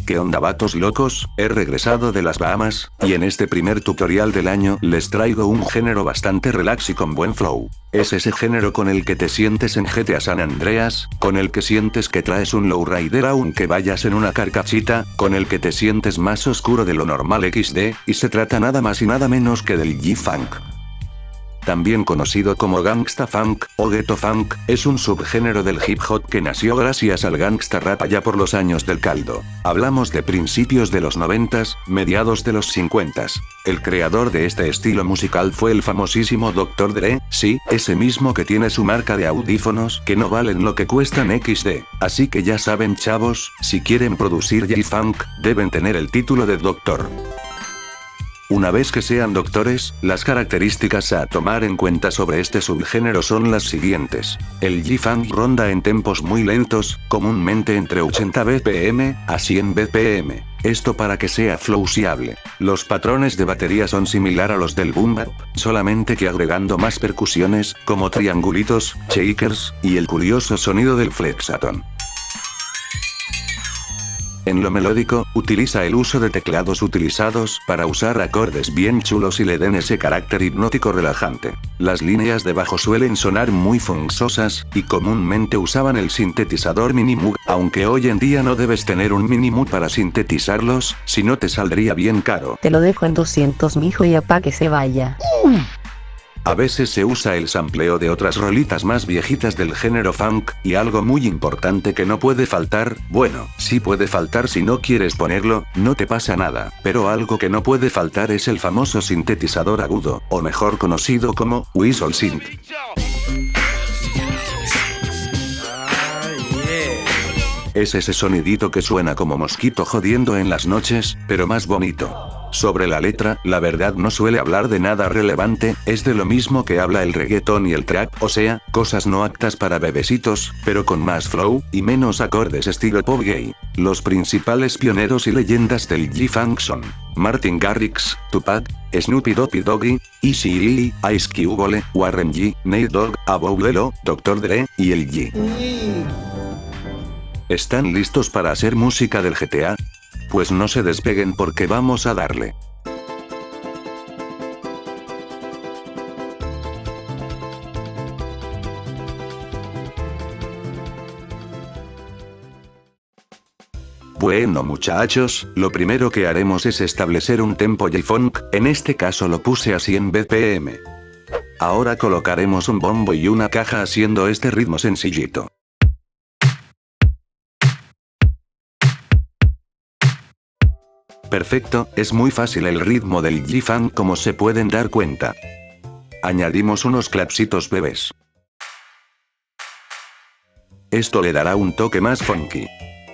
¿Qué onda vatos locos? He regresado de las Bahamas, y en este primer tutorial del año les traigo un género bastante relax y con buen flow. Es ese género con el que te sientes en GTA San Andreas, con el que sientes que traes un lowrider aunque vayas en una carcachita, con el que te sientes más oscuro de lo normal XD, y se trata nada más y nada menos que del G-Funk. También conocido como Gangsta Funk, o Ghetto Funk, es un subgénero del hip hop que nació gracias al gangsta rap allá por los años del caldo. Hablamos de principios de los 90s, mediados de los 50s. El creador de este estilo musical fue el famosísimo Dr. Dre, sí, ese mismo que tiene su marca de audífonos que no valen lo que cuestan XD. Así que ya saben chavos, si quieren producir G-Funk, deben tener el título de doctor. Una vez que sean doctores, las características a tomar en cuenta sobre este subgénero son las siguientes. El G-Funk ronda en tempos muy lentos, comúnmente entre 80 BPM a 100 BPM. Esto para que sea flowsiable. Los patrones de batería son similar a los del boom bap, solamente que agregando más percusiones, como triangulitos, shakers, y el curioso sonido del flexaton. En lo melódico, utiliza el uso de teclados utilizados para usar acordes bien chulos y le den ese carácter hipnótico relajante. Las líneas de bajo suelen sonar muy funksosas, y comúnmente usaban el sintetizador Minimoog, aunque hoy en día no debes tener un Minimoog para sintetizarlos, si no te saldría bien caro. Te lo dejo en 200 mijo y pa' que se vaya. A veces se usa el sampleo de otras rolitas más viejitas del género funk, y algo muy importante que no puede faltar, bueno, sí puede faltar si no quieres ponerlo, no te pasa nada, pero algo que no puede faltar es el famoso sintetizador agudo, o mejor conocido como Whistle Synth. Es ese sonidito que suena como mosquito jodiendo en las noches, pero más bonito. Sobre la letra, la verdad no suele hablar de nada relevante, es de lo mismo que habla el reggaetón y el trap, o sea, cosas no aptas para bebecitos, pero con más flow, y menos acordes estilo pop gay. Los principales pioneros y leyendas del G-Funk son Martin Garrix, Tupac, Snoopy Doggy, Eazy-E, Ice Cube, Warren G, Nate Dogg, Aboulelo, Dr. Dre, y el G. ¿Están listos para hacer música del GTA? Pues no se despeguen porque vamos a darle. Bueno muchachos, lo primero que haremos es establecer un tempo G-Funk, en este caso lo puse a 100 BPM. Ahora colocaremos un bombo y una caja haciendo este ritmo sencillito. Perfecto, es muy fácil el ritmo del G-Funk como se pueden dar cuenta. Añadimos unos clapsitos bebés. Esto le dará un toque más funky.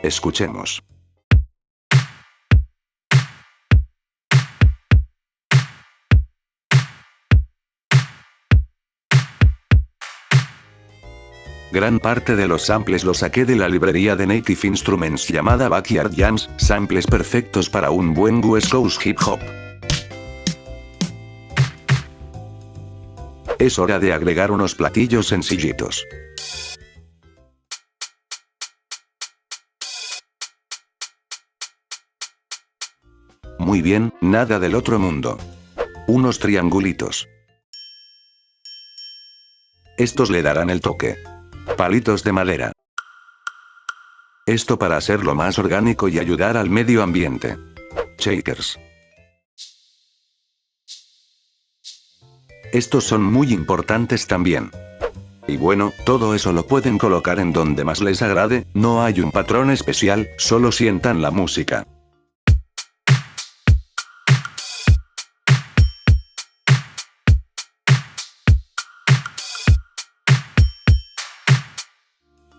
Escuchemos. Gran parte de los samples los saqué de la librería de Native Instruments llamada Backyard Jams, samples perfectos para un buen West Coast hip hop. Es hora de agregar unos platillos sencillitos. Muy bien, nada del otro mundo. Unos triangulitos. Estos le darán el toque. Palitos de madera. Esto para hacerlo más orgánico y ayudar al medio ambiente. Shakers. Estos son muy importantes también. Y bueno, todo eso lo pueden colocar en donde más les agrade, no hay un patrón especial, solo sientan la música.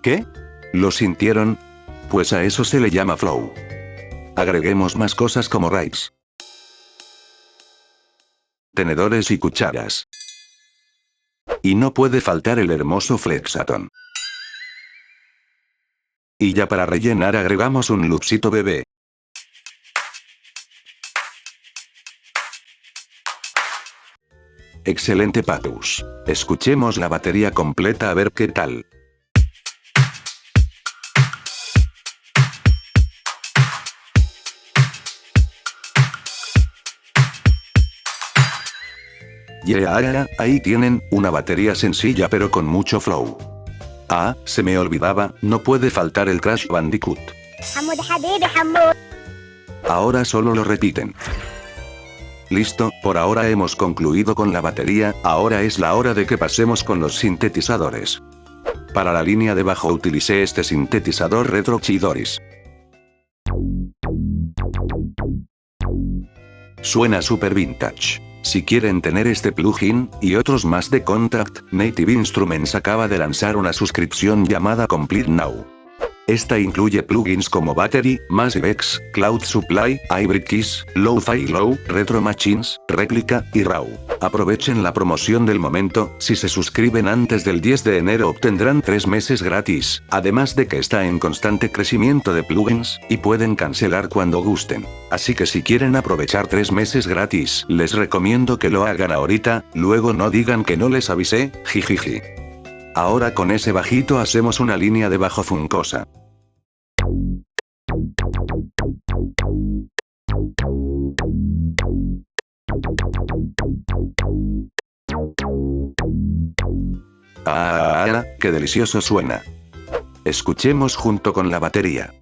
¿Qué? ¿Lo sintieron? Pues a eso se le llama flow. Agreguemos más cosas como rights, tenedores y cucharas. Y no puede faltar el hermoso flexaton. Y ya para rellenar agregamos un loopcito bebé. Excelente Patus. Escuchemos la batería completa a ver qué tal. Yeah, ahí tienen, una batería sencilla pero con mucho flow. Ah, se me olvidaba, no puede faltar el Crash Bandicoot. حمود حبيبي حمود. Ahora solo lo repiten. Listo, por ahora hemos concluido con la batería, ahora es la hora de que pasemos con los sintetizadores. Para la línea de bajo utilicé este sintetizador Retro Chidoris. Suena super vintage. Si quieren tener este plugin, y otros más de Contact, Native Instruments acaba de lanzar una suscripción llamada Complete Now. Esta incluye plugins como Battery, Massive X, Cloud Supply, Hybrid Keys, Lo-Fi Low, Retro Machines, Replica, y RAW. Aprovechen la promoción del momento, si se suscriben antes del 10 de enero obtendrán 3 meses gratis, además de que está en constante crecimiento de plugins, y pueden cancelar cuando gusten. Así que si quieren aprovechar 3 meses gratis, les recomiendo que lo hagan ahorita, luego no digan que no les avisé, jijiji. Ahora con ese bajito hacemos una línea de bajo funcosa. Ah, qué delicioso suena. Escuchemos junto con la batería.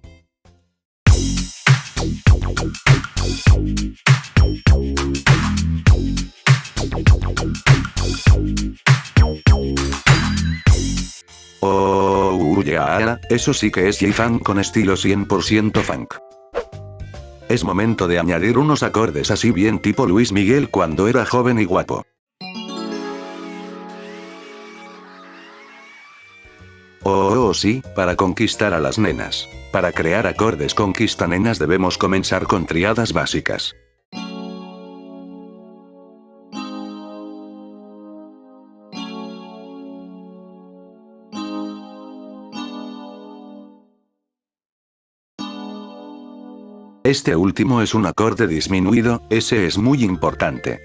Oh, yeah, eso sí que es J-Funk con estilo 100% funk. Es momento de añadir unos acordes así bien tipo Luis Miguel cuando era joven y guapo. Oh, sí, para conquistar a las nenas. Para crear acordes conquista nenas debemos comenzar con triadas básicas. Este último es un acorde disminuido, ese es muy importante.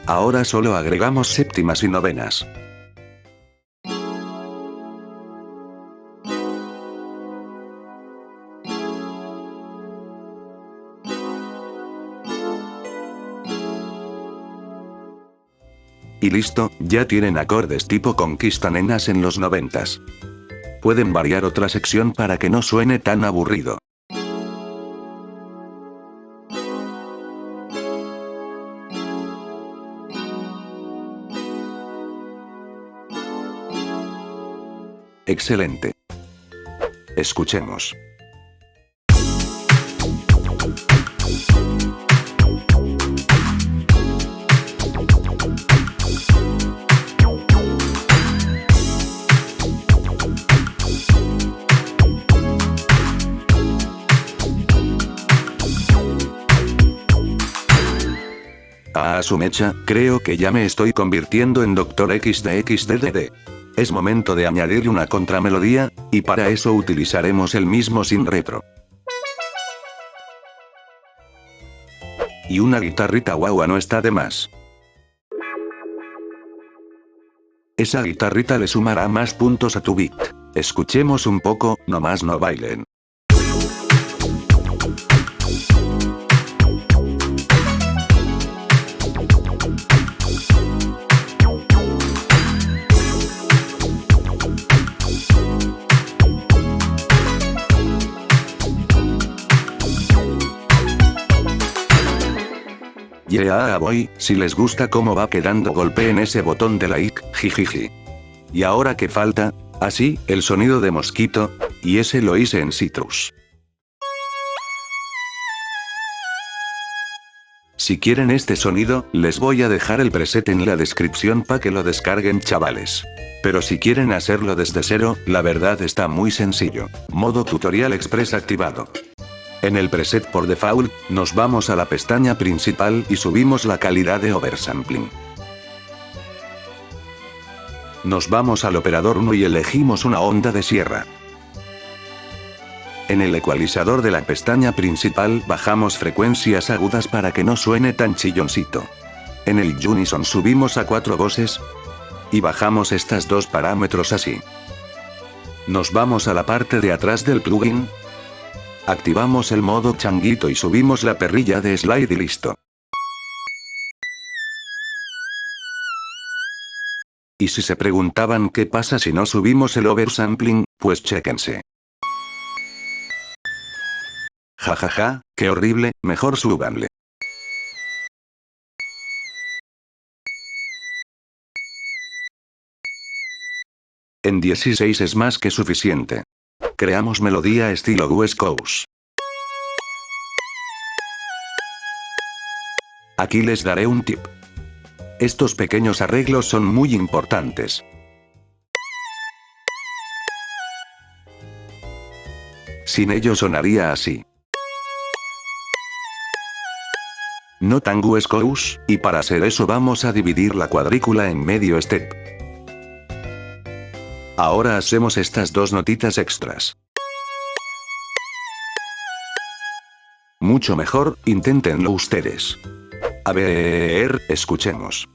Ahora solo agregamos séptimas y novenas. Y listo, ya tienen acordes tipo conquista nenas en los 90s. Pueden variar otra sección para que no suene tan aburrido. Excelente. Escuchemos. A su mecha, creo que ya me estoy convirtiendo en Dr. XDXDDD. Es momento de añadir una contramelodía, y para eso utilizaremos el mismo sin retro. Y una guitarrita guagua no está de más. Esa guitarrita le sumará más puntos a tu beat. Escuchemos un poco, nomás no bailen. Yeah boy, si les gusta cómo va quedando golpeen ese botón de like, jijiji. ¿Y ahora qué falta? Ah sí, el sonido de mosquito, y ese lo hice en Citrus. Si quieren este sonido, les voy a dejar el preset en la descripción para que lo descarguen chavales. Pero si quieren hacerlo desde cero, la verdad está muy sencillo. Modo tutorial express activado. En el preset por default, nos vamos a la pestaña principal y subimos la calidad de oversampling. Nos vamos al operador 1 y elegimos una onda de sierra. En el ecualizador de la pestaña principal bajamos frecuencias agudas para que no suene tan chilloncito. En el unison subimos a 4 voces. Y bajamos estas dos parámetros así. Nos vamos a la parte de atrás del plugin. Activamos el modo changuito y subimos la perrilla de slide y listo. Y si se preguntaban qué pasa si no subimos el oversampling, pues chéquense. Jajaja, qué horrible, mejor súbanle. En 16 es más que suficiente. Creamos melodía estilo West Coast. Aquí les daré un tip. Estos pequeños arreglos son muy importantes. Sin ellos sonaría así. No tan West Coast, y para hacer eso vamos a dividir la cuadrícula en medio step. Ahora hacemos estas dos notitas extras. Mucho mejor, inténtenlo ustedes. A ver, escuchemos.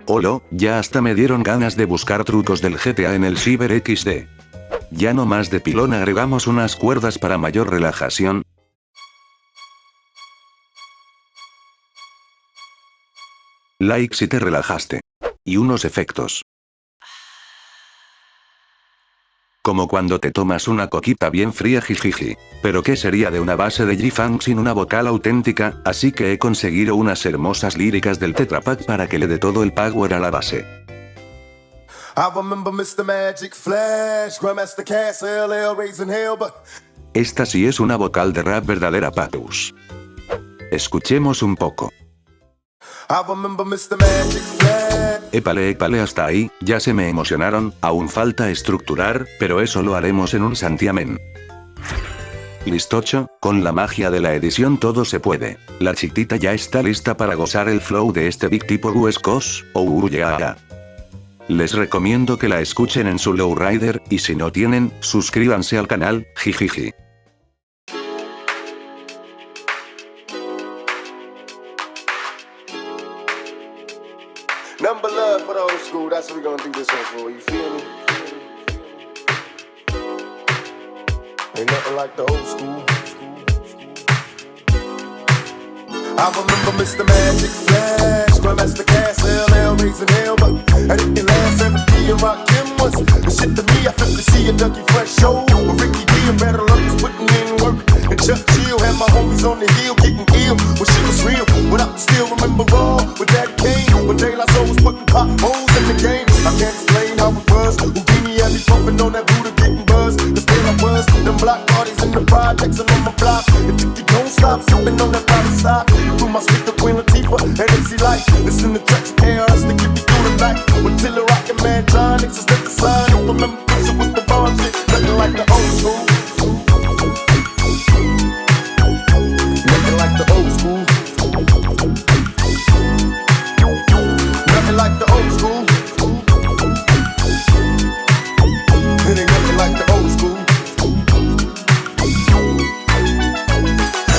Olo, ya hasta me dieron ganas de buscar trucos del GTA en el Cyber XD. Ya no más de pilón agregamos unas cuerdas para mayor relajación. Like si te relajaste. Y unos efectos. Como cuando te tomas una coquita bien fría jijiji. Pero ¿qué sería de una base de G-Funk sin una vocal auténtica? Así que he conseguido unas hermosas líricas del Tetra Pak para que le dé todo el power a la base. Esta sí es una vocal de rap verdadera Patus. Escuchemos un poco. Épale hasta ahí, ya se me emocionaron, aún falta estructurar, pero eso lo haremos en un santiamén. Listocho, con la magia de la edición todo se puede. La chiquita ya está lista para gozar el flow de este big tipo West Coast, yeah. Les recomiendo que la escuchen en su lowrider, y si no tienen, suscríbanse al canal, jijiji. Number love for the old school, that's what we gonna do this one for, you feel me? Ain't nothing like the old school. I remember Mr. Magic Flash, Grandmaster Cass, LL raising hell, but I didn't last 70 and Rock Kim was the shit to me. I flipped to see a Dougie Fresh show with Ricky D and Battle Up was putting in work. And Chuck Chill had my homies on the hill getting ill when shit was real. But I still remember raw with Daddy Kane when De La Soul was putting potholes in the game. I can't explain how it was. Houdini had me pumping on that Buddha getting buzz. Cause there I was, them block parties in the projects and on my block. And you don't stop sipping on that body stop. Through my speaker, Queen Latifah, and MC Light. Listen to tracks, KRS to get me through the night. With Tiller rockin' Mantronics, is that the sign? Don't remember picture with the bond shit, nothing like the old school. Nothing like the old school. Nothing like the old school. It ain't nothing like the old school.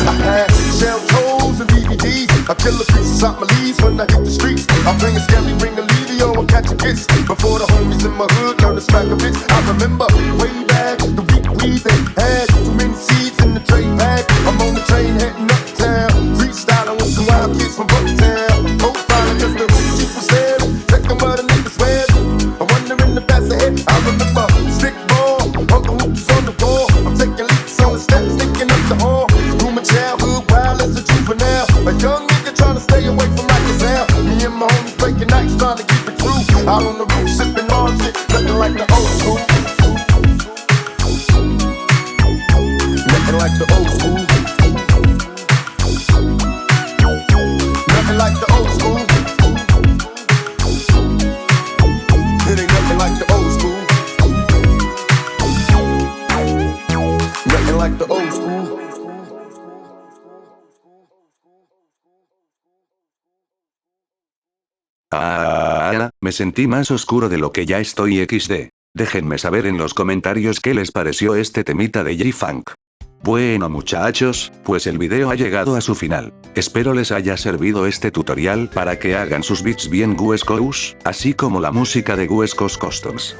I had shell toes and DVDs. I kill the pieces out my leaves when I hit the streets. I'm playing Scammy, bring Alivio and catch a kiss. Before the homies in my hood learn to smack a bitch. I remember way back, the week we they had too many seeds in the tray bag. I'm on the train heading uptown, freestyling with some wild kids from Bucktown. Profiling cause the chief was there, check them other niggas web. I'm wondering if that's ahead. I remember stick ball, Uncle Hoops on the ball. I'm taking leaps on the steps, sticking up the hall. Through my childhood, wild as a juvenile. A young nigga trying to stay away from Rikers. Me and my homies breaking nights trying to keep it true. Out on the roof sipping on shit, nothing like the old school. Nothing like the old school. Nothing like the old school. It ain't nothing like the old school. Nothing like the old school. Me sentí más oscuro de lo que ya estoy XD. Déjenme saber en los comentarios qué les pareció este temita de G-Funk. Bueno muchachos, pues el video ha llegado a su final. Espero les haya servido este tutorial para que hagan sus beats bien West Coast, así como la música de West Coast Customs.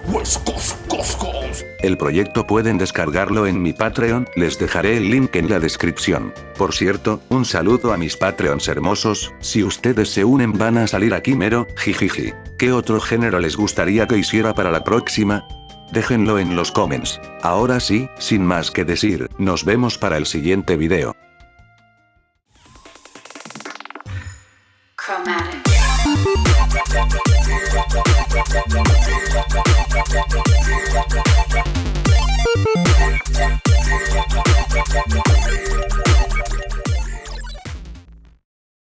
El proyecto pueden descargarlo en mi Patreon, les dejaré el link en la descripción. Por cierto, un saludo a mis Patreons hermosos, si ustedes se unen van a salir aquí mero, jijiji. ¿Qué otro género les gustaría que hiciera para la próxima? Déjenlo en los comments. Ahora sí, sin más que decir, nos vemos para el siguiente video. Chromatic.